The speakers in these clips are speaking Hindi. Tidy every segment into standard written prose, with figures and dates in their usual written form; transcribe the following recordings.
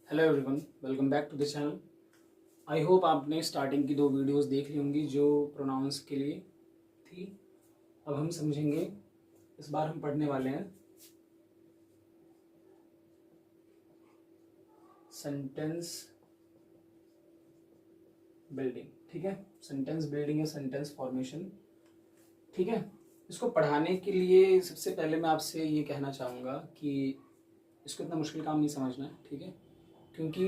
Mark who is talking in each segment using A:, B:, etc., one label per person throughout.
A: Hello everyone, welcome back to the channel. I hope आपने स्टार्टिंग की 2 वीडियोस देख ली होंगी जो प्रोनाउंस के लिए थी। अब हम समझेंगे, इस बार हम पढ़ने वाले हैं सेंटेंस बिल्डिंग। ठीक है, सेंटेंस बिल्डिंग या सेंटेंस फॉर्मेशन। ठीक है, इसको पढ़ाने के लिए सबसे पहले मैं आपसे ये कहना चाहूँगा कि इसको इतना मुश्किल काम नहीं समझना है। ठीक है, क्योंकि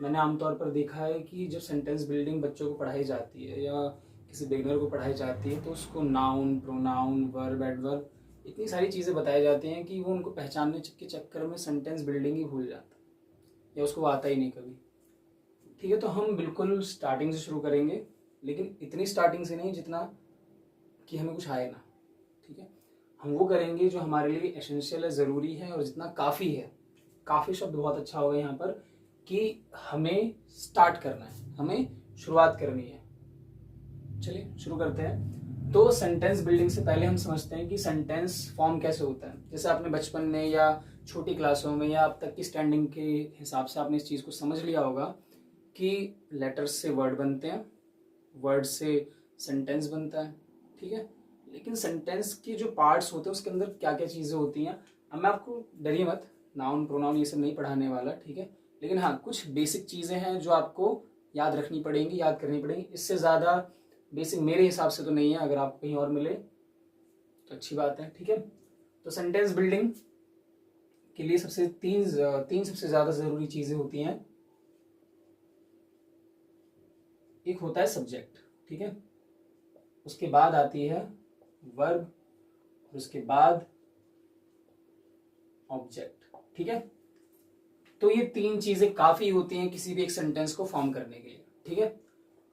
A: मैंने आमतौर पर देखा है कि जब सेंटेंस बिल्डिंग बच्चों को पढ़ाई जाती है या किसी बिगनर को पढ़ाई जाती है तो उसको नाउन, प्रोनाउन, वर्ब, एडवर्ब, इतनी सारी चीज़ें बताई जाती हैं कि वो उनको पहचानने के चक्कर में सेंटेंस बिल्डिंग ही भूल जाता है या उसको आता ही नहीं कभी। ठीक है, तो हम बिल्कुल स्टार्टिंग से शुरू करेंगे, लेकिन इतनी स्टार्टिंग से नहीं जितना कि हमें कुछ आए ना। ठीक है, हम वो करेंगे जो हमारे लिए एसेंशियल है, ज़रूरी है और जितना काफ़ी है। काफ़ी शब्द बहुत अच्छा होगा यहाँ पर कि हमें स्टार्ट करना है, हमें शुरुआत करनी है। चलिए शुरू करते हैं। तो सेंटेंस बिल्डिंग से पहले हम समझते हैं कि सेंटेंस फॉर्म कैसे होता है। जैसे आपने बचपन में या छोटी क्लासों में या अब तक की स्टैंडिंग के हिसाब से आपने इस चीज़ को समझ लिया होगा कि लेटर्स से वर्ड बनते हैं, वर्ड से सेंटेंस बनता है। ठीक है, लेकिन सेंटेंस के जो पार्ट्स होते हैं उसके अंदर क्या क्या चीज़ें होती हैं, अब मैं आपको, डरिए मत, नाउन प्रोनाउन ये सब नहीं पढ़ाने वाला। ठीक है, लेकिन हाँ, कुछ बेसिक चीज़ें हैं जो आपको याद रखनी पड़ेंगी, याद करनी पड़ेंगी। इससे ज़्यादा बेसिक मेरे हिसाब से तो नहीं है, अगर आप कहीं और मिले तो अच्छी बात है। ठीक है, तो सेंटेंस बिल्डिंग के लिए सबसे तीन सबसे ज़्यादा ज़रूरी चीज़ें होती हैं। एक होता है सब्जेक्ट, ठीक है, उसके बाद आती है वर्ब और उसके बाद ऑब्जेक्ट। ठीक है, तो ये तीन चीज़ें काफ़ी होती हैं किसी भी एक सेंटेंस को फॉर्म करने के लिए। ठीक है,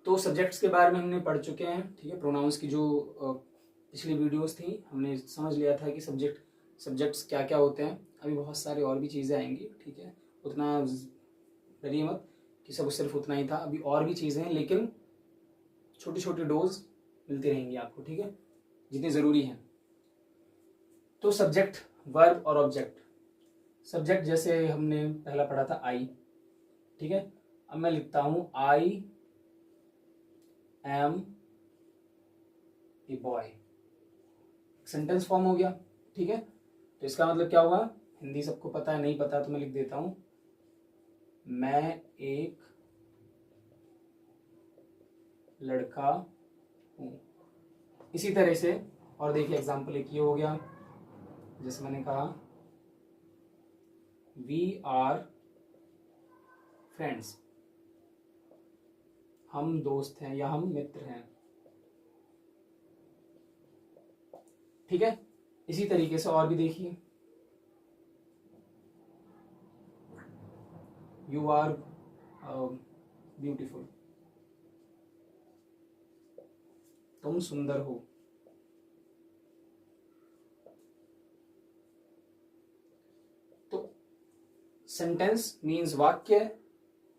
A: तो सब्जेक्ट्स के बारे में हमने पढ़ चुके हैं। ठीक है, प्रोनाउंस की जो पिछली वीडियोस थी हमने समझ लिया था कि सब्जेक्ट्स क्या क्या होते हैं। अभी बहुत सारी और भी चीज़ें आएंगी। ठीक है, उतना डरिए मत कि सब सिर्फ उतना ही था, अभी और भी चीज़ें हैं, लेकिन छोटी छोटी डोज मिलती रहेंगी आपको। ठीक है, जितनी ज़रूरी हैं। तो सब्जेक्ट, वर्ब और ऑब्जेक्ट। सब्जेक्ट जैसे हमने पहला पढ़ा था आई। ठीक है, अब मैं लिखता हूं I am a boy, sentence form हो गया। ठीक है, तो इसका मतलब क्या हुआ, हिंदी सबको पता है, नहीं पता तो मैं लिख देता हूं, मैं एक लड़का हूं। इसी तरह से और देखिए एग्जाम्पल एक ये हो गया, जैसे मैंने कहा वी आर फ्रेंड्स, हम दोस्त हैं या हम मित्र हैं। ठीक है, इसी तरीके से और भी देखिए, यू आर ब्यूटीफुल, तुम सुंदर हो। तो सेंटेंस मीन्स वाक्य,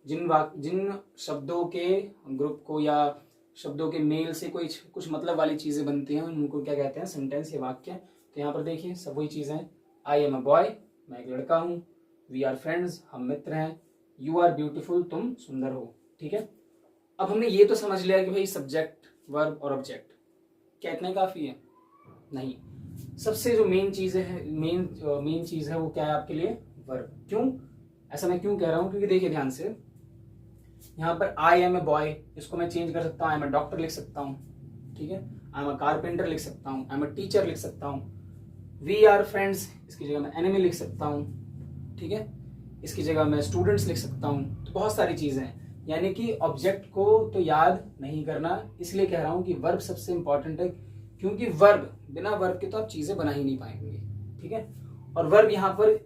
A: जिन शब्दों के ग्रुप को या शब्दों के मेल से कोई कुछ मतलब वाली चीजें बनती हैं, उनको क्या कहते हैं, सेंटेंस या वाक्य। तो यहाँ पर देखिए सब वही चीजें हैं। आई एम अ बॉय, मैं एक लड़का हूँ। वी आर फ्रेंड्स, हम मित्र हैं। यू आर ब्यूटीफुल, तुम सुंदर हो। ठीक है, अब हमने ये तो समझ लिया कि भाई सब्जेक्ट, वर्ब और ऑब्जेक्ट, क्या इतना काफी है? नहीं, सबसे जो मेन चीज है, मेन चीज है वो क्या है आपके लिए, वर्ब। क्यों ऐसा मैं क्यों कह रहा हूं, क्योंकि देखिए ध्यान से, यहाँ पर आई एम ए बॉय, इसको मैं चेंज कर सकता हूँ, आई एम ए डॉक्टर लिख सकता हूँ। ठीक है, आई एम अ कारपेंटर लिख सकता हूँ, आई एम अ टीचर लिख सकता हूँ। वी आर फ्रेंड्स, इसकी जगह मैं एनिमी लिख सकता हूँ। ठीक है, इसकी जगह मैं स्टूडेंट्स लिख सकता हूँ। तो बहुत सारी चीजें हैं, यानी कि ऑब्जेक्ट को तो याद नहीं करना, इसलिए कह रहा हूँ कि वर्ब सबसे इंपॉर्टेंट है, क्योंकि वर्ब, बिना वर्ब के तो आप चीजें बना ही नहीं पाएंगे। ठीक है, और वर्ब यहाँ पर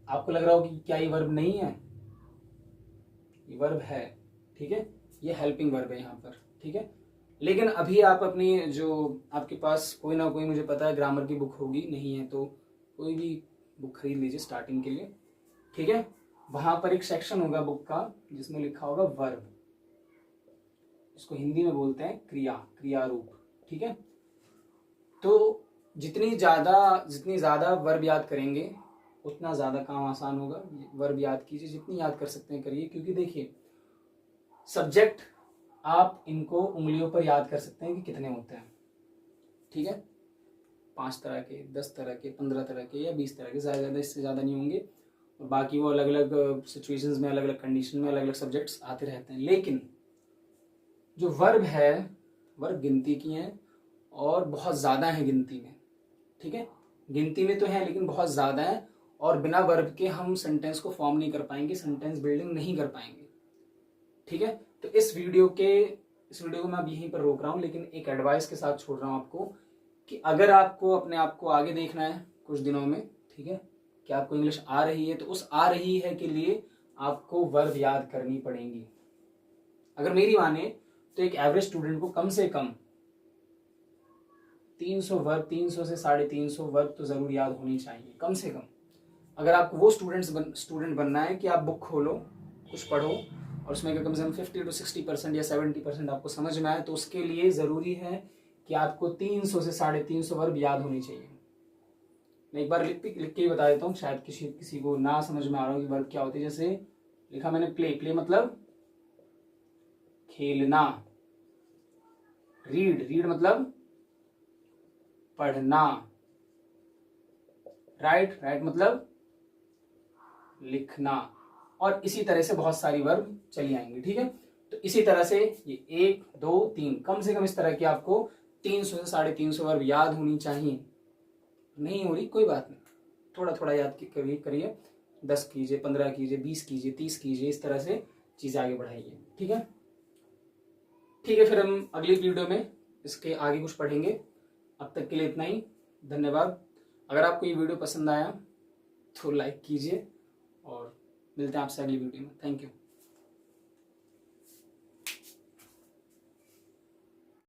A: आपको लग रहा हो कि क्या ये वर्ब नहीं है, ये वर्ब है। ठीक है, ये हेल्पिंग वर्ब है यहाँ पर। ठीक है, लेकिन अभी आप अपनी जो आपके पास कोई ना कोई, मुझे पता है ग्रामर की बुक होगी, नहीं है तो कोई भी बुक खरीद लीजिए स्टार्टिंग के लिए। ठीक है, वहां पर एक सेक्शन होगा बुक का जिसमें लिखा होगा वर्ब, इसको हिंदी में बोलते हैं क्रिया, क्रिया रूप। ठीक है, तो जितनी ज्यादा वर्ब याद करेंगे उतना ज़्यादा काम आसान होगा। वर्ब याद कीजिए, जितनी याद कर सकते हैं करिए, क्योंकि देखिए सब्जेक्ट आप इनको उंगलियों पर याद कर सकते हैं कि कितने होते हैं, ठीक है। 5 तरह के, 10 तरह के, 15 तरह के या 20 तरह के, ज़्यादा इससे ज़्यादा नहीं होंगे। और बाकी वो अलग अलग सिचुएशंस में, अलग अलग कंडीशन में अलग अलग सब्जेक्ट्स आते रहते हैं। लेकिन जो वर्ब है, वर्ब गिनती की हैं और बहुत ज़्यादा है गिनती में, ठीक है। गिनती में तो है लेकिन बहुत ज़्यादा है, और बिना वर्ब के हम सेंटेंस को फॉर्म नहीं कर पाएंगे, सेंटेंस बिल्डिंग नहीं कर पाएंगे, ठीक है। तो इस वीडियो को मैं अब यहीं पर रोक रहा हूँ, लेकिन एक एडवाइस के साथ छोड़ रहा हूँ आपको कि अगर आपको अपने आप को आगे देखना है कुछ दिनों में, ठीक है, कि आपको इंग्लिश आ रही है, तो उस आ रही है के लिए आपको वर्ब याद करनी पड़ेंगी। अगर मेरी माने तो एक एवरेज स्टूडेंट को कम से कम 300 वर्ब, 300 से 350 वर्ब तो जरूर याद होनी चाहिए, कम से कम। अगर आपको वो स्टूडेंट बनना है कि आप बुक खोलो, कुछ पढ़ो और उसमें कम से कम 50 to 60% या 70% आपको समझ में आए, तो उसके लिए ज़रूरी है कि आपको 300 से 350 वर्ब याद होनी चाहिए। मैं एक बार लिख के ही बता देता हूँ, शायद किसी को ना समझ में आ रहा हो कि वर्ब क्या होती है। जैसे लिखा मैंने प्ले मतलब खेलना, रीड मतलब पढ़ना, राइट मतलब लिखना, और इसी तरह से बहुत सारी वर्ब चली आएंगी, ठीक है। तो इसी तरह से ये 1 2 3 कम से कम इस तरह की आपको 300 से 350 वर्ब याद होनी चाहिए। नहीं हो रही कोई बात नहीं, थोड़ा थोड़ा याद करिए, 10 कीजिए, 15 कीजिए, 20 कीजिए, 30 कीजिए, इस तरह से चीज़ें आगे बढ़ाइए, ठीक है। ठीक है, फिर हम अगली वीडियो में इसके आगे कुछ पढ़ेंगे। अब तक के लिए इतना ही, धन्यवाद। अगर आपको ये वीडियो पसंद आया तो लाइक कीजिए, और मिलते हैं आपसे अगली वीडियो में। Thank you.